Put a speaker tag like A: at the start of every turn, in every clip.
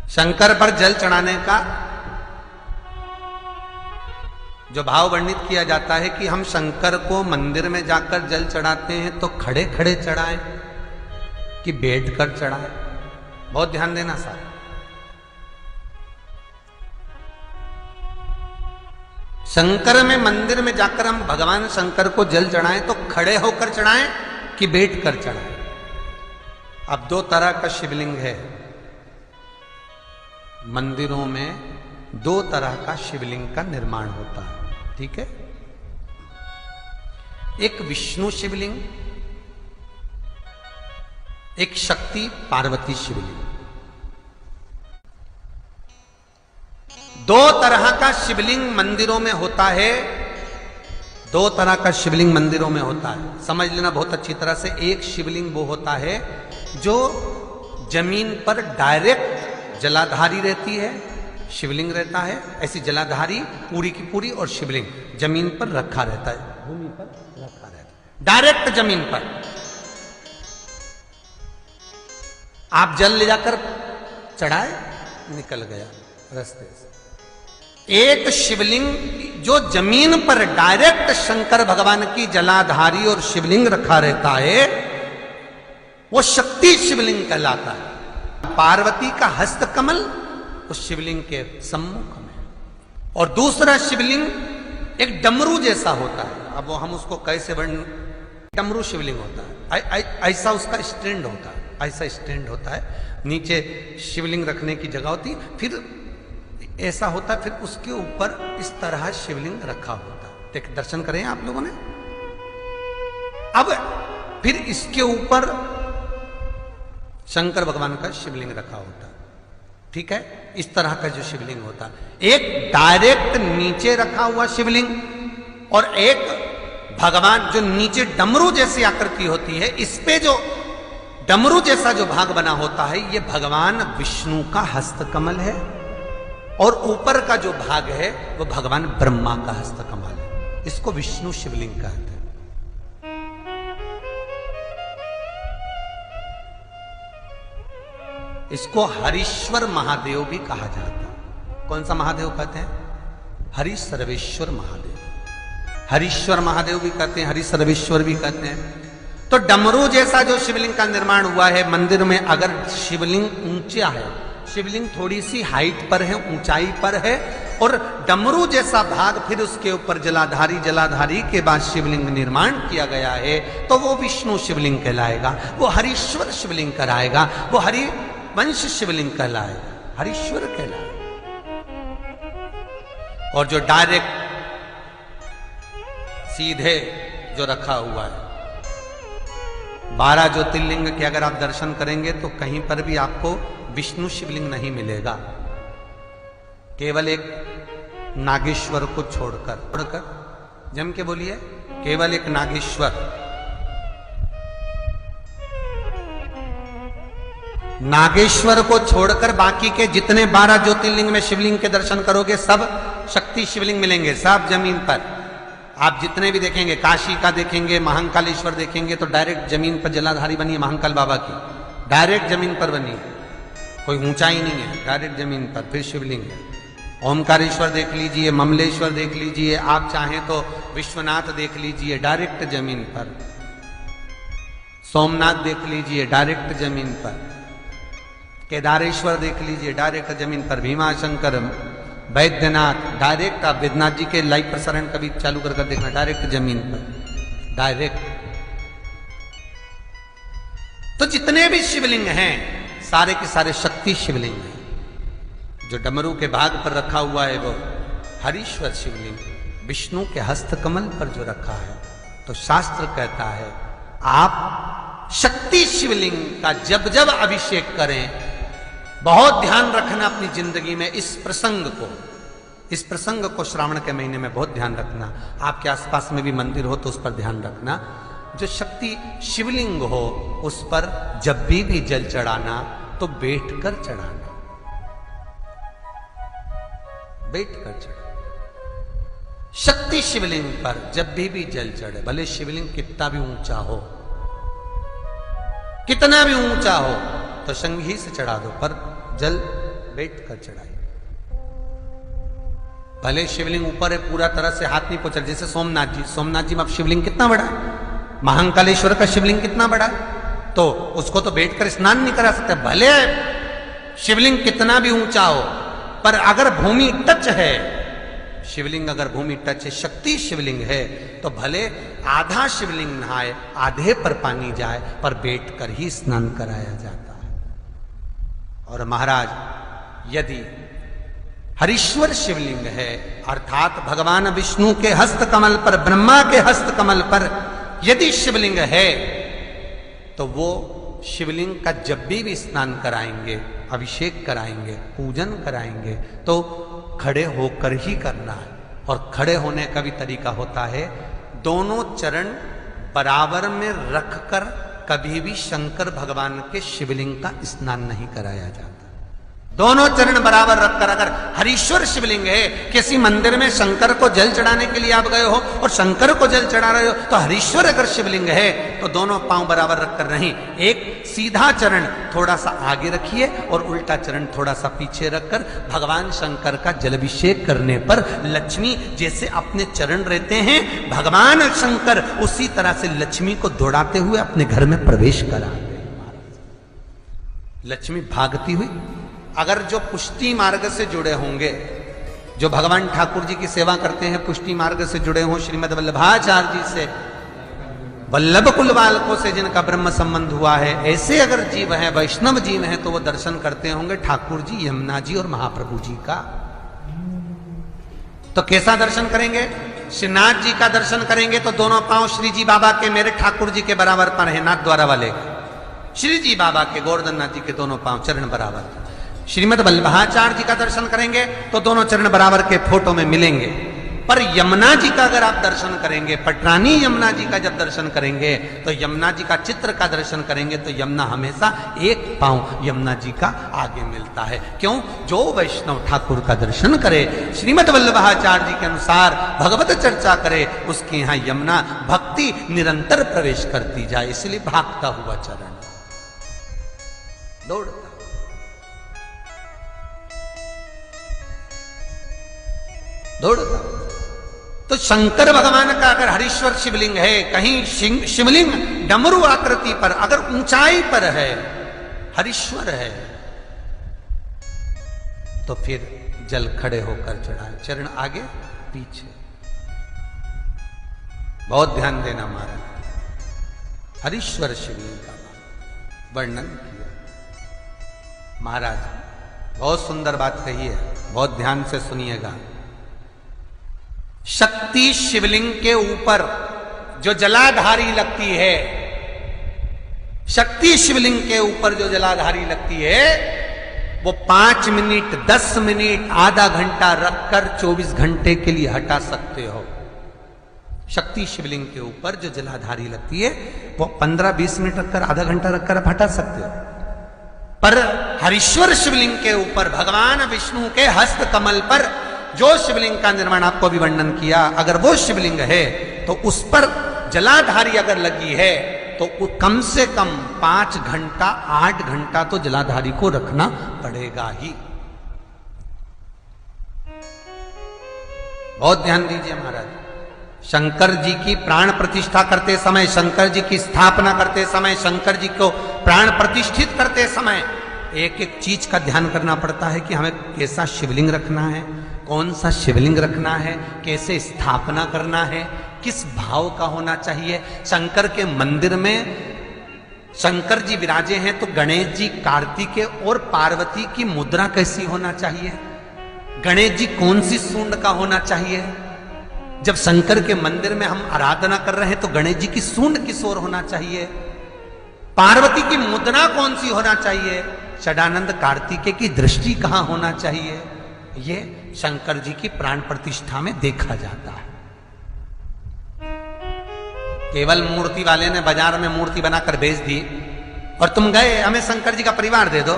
A: शंकर पर जल चढ़ाने का जो भाव वर्णित किया जाता है कि हम शंकर को मंदिर में जाकर जल चढ़ाते हैं तो खड़े खड़े चढ़ाएं कि बैठकर चढ़ाएं। बहुत ध्यान देना साहब। शंकर में मंदिर में जाकर हम भगवान शंकर को जल चढ़ाएं तो खड़े होकर चढ़ाएं कि बैठकर चढ़ाएं। अब दो तरह का शिवलिंग है मंदिरों में, दो तरह का शिवलिंग का निर्माण होता है, ठीक है। एक विष्णु शिवलिंग, एक शक्ति पार्वती शिवलिंग। दो तरह का शिवलिंग मंदिरों में होता है, दो तरह का शिवलिंग मंदिरों में होता है, समझ लेना बहुत अच्छी तरह से। एक शिवलिंग वो होता है जो जमीन पर डायरेक्ट जलाधारी रहती है, शिवलिंग रहता है, ऐसी जलाधारी पूरी की पूरी, और शिवलिंग जमीन पर रखा रहता है, भूमि पर रखा रहता है, डायरेक्ट जमीन पर। आप जल ले जाकर चढ़ाए, निकल गया रास्ते से। एक शिवलिंग जो जमीन पर डायरेक्ट शंकर भगवान की जलाधारी और शिवलिंग रखा रहता है, वो शक्ति शिवलिंग कहलाता है। पार्वती का हस्तकमल उस शिवलिंग के सम्मुख में, और दूसरा शिवलिंग एक डमरू जैसा होता है। अब वो हम उसको कैसे वर्ण, डमरू शिवलिंग होता है, ऐसा उसका स्टैंड होता है, ऐसा स्टैंड होता है, नीचे शिवलिंग रखने की जगह होती, फिर ऐसा होता है, फिर उसके ऊपर इस तरह शिवलिंग रखा होता है। देख, दर्शन करें आप लोगों ने। अब फिर इसके ऊपर शंकर भगवान का शिवलिंग रखा होता है, ठीक है। इस तरह का जो शिवलिंग होता है, एक डायरेक्ट नीचे रखा हुआ शिवलिंग, और एक भगवान जो नीचे डमरू जैसी आकृति होती है, इस पे जो डमरू जैसा जो भाग बना होता है, ये भगवान विष्णु का हस्तकमल है, और ऊपर का जो भाग है वो भगवान ब्रह्मा का हस्तकमल है। इसको विष्णु शिवलिंग कहते हैं। इसको हरीश्वर महादेव भी कहा जाता है। कौन सा महादेव कहते हैं? हरि सर्वेश्वर महादेव। हरीश्वर महादेव भी कहते हैं, हरि सर्वेश्वर भी कहते हैं। तो डमरू जैसा जो शिवलिंग का निर्माण हुआ है मंदिर में, अगर शिवलिंग ऊंचा है, शिवलिंग थोड़ी सी हाइट पर है, ऊंचाई पर है, और डमरू जैसा भाग फिर उसके ऊपर जलाधारी के बाद शिवलिंग निर्माण किया गया है, तो वो विष्णु शिवलिंग कहलाएगा, वो हरीश्वर शिवलिंग कहलाएगा, वो हरि वंश शिवलिंग कहलाएगा, हरीश्वर कहलाएगा। और जो डायरेक्ट सीधे जो रखा हुआ है, 12 ज्योतिर्लिंग के अगर आप दर्शन करेंगे तो कहीं पर भी आपको विष्णु शिवलिंग नहीं मिलेगा, केवल एक नागेश्वर को छोड़कर जम के बोलिए, केवल एक नागेश्वर। नागेश्वर को छोड़कर बाकी के जितने 12 ज्योतिर्लिंग में शिवलिंग के दर्शन करोगे सब शक्ति शिवलिंग मिलेंगे, सब जमीन पर। आप जितने भी देखेंगे, काशी का देखेंगे, महाकालेश्वर देखेंगे, तो डायरेक्ट जमीन पर जलाधारी बनी है महाकाल बाबा की, डायरेक्ट जमीन पर बनी है, कोई ऊंचाई नहीं है, डायरेक्ट जमीन पर फिर शिवलिंग है। ओमकारेश्वर देख लीजिए, ममलेश्वर देख लीजिए, आप चाहें तो विश्वनाथ देख लीजिए, डायरेक्ट जमीन पर। सोमनाथ देख लीजिए, डायरेक्ट जमीन पर। केदारेश्वर देख लीजिए, डायरेक्ट जमीन पर। भीमाशंकर, वैद्यनाथ, डायरेक्ट। आप वैद्यनाथ जी के लाइव प्रसारण कभी चालू कर देखना, डायरेक्ट जमीन पर, डायरेक्ट। तो जितने भी शिवलिंग हैं सारे के सारे शक्ति शिवलिंग हैं। जो डमरू के भाग पर रखा हुआ है वो हरीश्वर शिवलिंग, विष्णु के हस्तकमल पर जो रखा है, तो शास्त्र कहता है आप शक्ति शिवलिंग का जब जब अभिषेक करें, बहुत ध्यान रखना अपनी जिंदगी में इस प्रसंग को श्रावण के महीने में बहुत ध्यान रखना। आपके आसपास में भी मंदिर हो तो उस पर ध्यान रखना। जो शक्ति शिवलिंग हो उस पर जब भी जल चढ़ाना तो बैठकर चढ़ाना, बैठकर चढ़ाना। शक्ति शिवलिंग पर जब भी जल चढ़े, भले शिवलिंग कितना भी ऊंचा हो, कितना भी ऊंचा हो, तो संघी से चढ़ा दो, पर जल बैठ कर चढ़ाइए। भले शिवलिंग ऊपर है, पूरा तरह से हाथ नहीं पहुंचा, जैसे सोमनाथ जी में अब शिवलिंग कितना बड़ा है, महाकालेश्वर का शिवलिंग कितना बड़ा है, तो उसको तो बैठकर स्नान नहीं करा सकते। भले शिवलिंग कितना भी ऊंचा हो, पर अगर भूमि टच है, शिवलिंग अगर भूमि टच है, शक्ति शिवलिंग है, तो भले आधा शिवलिंग नहाए, आधे पर पानी जाए, पर बैठकर ही स्नान कराया जाता है। और महाराज यदि हरीश्वर शिवलिंग है, अर्थात भगवान विष्णु के हस्त कमल पर, ब्रह्मा के हस्त कमल पर यदि शिवलिंग है, तो वो शिवलिंग का जब भी स्नान कराएंगे, अभिषेक कराएंगे, पूजन कराएंगे, तो खड़े होकर ही करना है। और खड़े होने का भी तरीका होता है, दोनों चरण बराबर में रखकर कभी भी शंकर भगवान के शिवलिंग का स्नान नहीं कराया जाता। दोनों चरण बराबर रखकर, अगर हरीश्वर शिवलिंग है, किसी मंदिर में शंकर को जल चढ़ाने के लिए आप गए हो और शंकर को जल चढ़ा रहे हो, तो हरीश्वर अगर शिवलिंग है तो दोनों पांव बराबर रखकर नहीं, एक सीधा चरण थोड़ा सा आगे रखिए और उल्टा चरण थोड़ा सा पीछे रखकर भगवान शंकर का जलाभिषेक करने पर लक्ष्मी जैसे अपने चरण रहते हैं, भगवान शंकर उसी तरह से लक्ष्मी को दौड़ाते हुए अपने घर में प्रवेश कराते हैं। लक्ष्मी भागती हुई, अगर जो पुष्टि मार्ग से जुड़े होंगे, जो भगवान ठाकुर जी की सेवा करते हैं, पुष्टि मार्ग से जुड़े हों, श्रीमद वल्लभाचार्य जी से, वल्लभ कुल बालकों से जिनका ब्रह्म संबंध हुआ है, ऐसे अगर जीव हैं, वैष्णव जीव हैं, तो वो दर्शन करते होंगे ठाकुर जी, यमुना जी और महाप्रभु जी का। तो कैसा दर्शन करेंगे? श्रीनाथ जी का दर्शन करेंगे तो दोनों पांव श्री जी बाबा के, मेरे ठाकुर जी के बराबर पर है, नाथ द्वारा वाले श्री जी बाबा के, गोवर्धन नाथ जी के दोनों पांव चरण बराबर। श्रीमद वल्लभाचार्य जी का दर्शन करेंगे तो दोनों चरण बराबर के फोटो में मिलेंगे। पर यमुना जी का अगर आप दर्शन करेंगे, पटरानी यमुना जी का जब दर्शन करेंगे, तो यमुना जी का चित्र का दर्शन करेंगे तो यमुना हमेशा एक पांव यमुना जी का आगे मिलता है। क्यों? जो वैष्णव ठाकुर का दर्शन करे, श्रीमद वल्लभाचार्य जी के अनुसार भगवत चर्चा करे, उसके यहाँ यमुना भक्ति निरंतर प्रवेश करती जाए, इसलिए भागता हुआ चरण, दौड़ता दौड़ता। तो शंकर भगवान का अगर हरीश्वर शिवलिंग है, कहीं शिवलिंग डमरू आकृति पर, अगर ऊंचाई पर है, हरीश्वर है, तो फिर जल खड़े होकर चढ़ाए, चरण आगे पीछे। बहुत ध्यान देना महाराज, हरीश्वर शिवलिंग का वर्णन किया महाराज, बहुत सुंदर बात कही है, बहुत ध्यान से सुनिएगा। शक्ति शिवलिंग के ऊपर जो जलाधारी लगती है, शक्ति शिवलिंग के ऊपर जो जलाधारी लगती है, वो 5 मिनट, 10 मिनट, आधा घंटा रखकर 24 घंटे के लिए हटा सकते हो। शक्ति शिवलिंग के ऊपर जो जलाधारी लगती है, वो 15-20 मिनट रखकर, आधा घंटा रखकर आप हटा सकते हो। पर हरीश्वर शिवलिंग के ऊपर, भगवान विष्णु के हस्त कमल पर जो शिवलिंग का निर्माण आपको भी वर्णन किया, अगर वो शिवलिंग है तो उस पर जलाधारी अगर लगी है, तो कम से कम 5 घंटा, 8 घंटा तो जलाधारी को रखना पड़ेगा ही। बहुत ध्यान दीजिए महाराज। शंकर जी की प्राण प्रतिष्ठा करते समय, शंकर जी की स्थापना करते समय, शंकर जी को प्राण प्रतिष्ठित करते समय एक एक चीज का ध्यान करना पड़ता है कि हमें कैसा शिवलिंग रखना है, कौन सा शिवलिंग रखना है, कैसे स्थापना करना है, किस भाव का होना चाहिए। शंकर के मंदिर में शंकर जी विराजे हैं तो गणेश जी, कार्तिकेय और पार्वती की मुद्रा कैसी होना चाहिए, गणेश जी कौन सी सूंड का होना चाहिए। जब शंकर के मंदिर में हम आराधना कर रहे हैं तो गणेश जी की सूंड किस ओर होना चाहिए, पार्वती की मुद्रा कौन सी होना चाहिए, षडानंद कार्तिकेय की दृष्टि कहां होना चाहिए, ये शंकर जी की प्राण प्रतिष्ठा में देखा जाता है। केवल मूर्ति वाले ने बाजार में मूर्ति बनाकर बेच दी और तुम गए हमें शंकर जी का परिवार दे दो,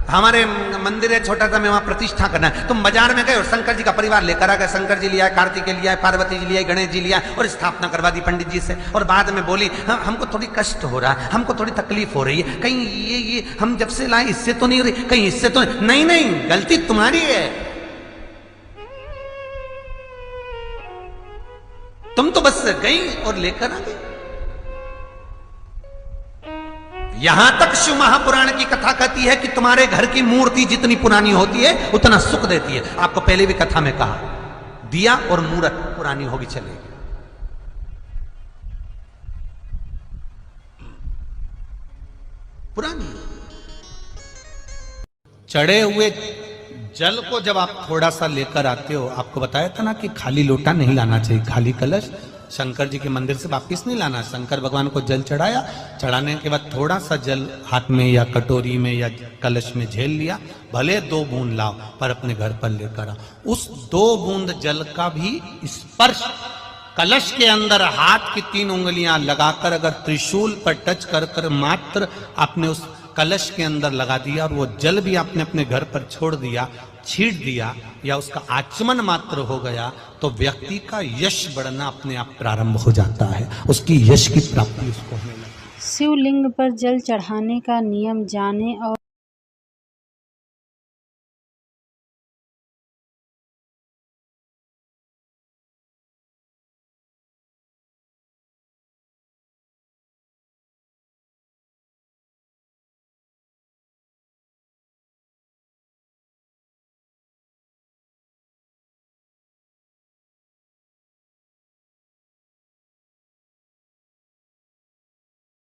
A: हमारे मंदिर है छोटा सा, मैं वहां प्रतिष्ठा करना है। तुम बाजार में गए और शंकर जी का परिवार लेकर आ गए, शंकर जी लिया, कार्तिकेय लिया, पार्वती जी लिया, गणेश जी लिया और स्थापना करवा दी पंडित जी से। और बाद में बोली हमको थोड़ी कष्ट हो रहा है, हमको थोड़ी तकलीफ हो रही है, कहीं ये हम जब से लाए इससे तो नहीं हो रही, कहीं इससे तो नहीं। नहीं, गलती तुम्हारी है। तुम तो बस गई और लेकर आ गई। यहां तक शिव महापुराण की कथा कहती है कि तुम्हारे घर की मूर्ति जितनी पुरानी होती है उतना सुख देती है। आपको पहले भी कथा में कहा, दिया और मूर्त पुरानी होगी चलेगी। पुरानी चढ़े हुए जल को जब आप थोड़ा सा लेकर आते हो, आपको बताया था ना कि खाली लोटा नहीं लाना चाहिए, खाली कलश शंकर जी के मंदिर से वापिस नहीं लाना। शंकर भगवान को जल चढ़ाया, चढ़ाने के बाद थोड़ा सा जल हाथ में या कटोरी में या कलश में झेल लिया, भले 2 बूंद लाओ पर अपने घर पर लेकर आओ। उस 2 बूंद जल का भी स्पर्श कलश के अंदर हाथ की 3 उंगलियां लगाकर अगर त्रिशूल पर टच कर कर मात्र आपने उस कलश के अंदर लगा दिया और वो जल भी आपने अपने घर पर छोड़ दिया, छीट दिया या उसका आचमन मात्र हो गया, तो व्यक्ति का यश बढ़ना अपने आप प्रारंभ हो जाता है, उसकी यश की प्राप्ति उसको होने लगती है।
B: शिवलिंग पर जल चढ़ाने का नियम जाने और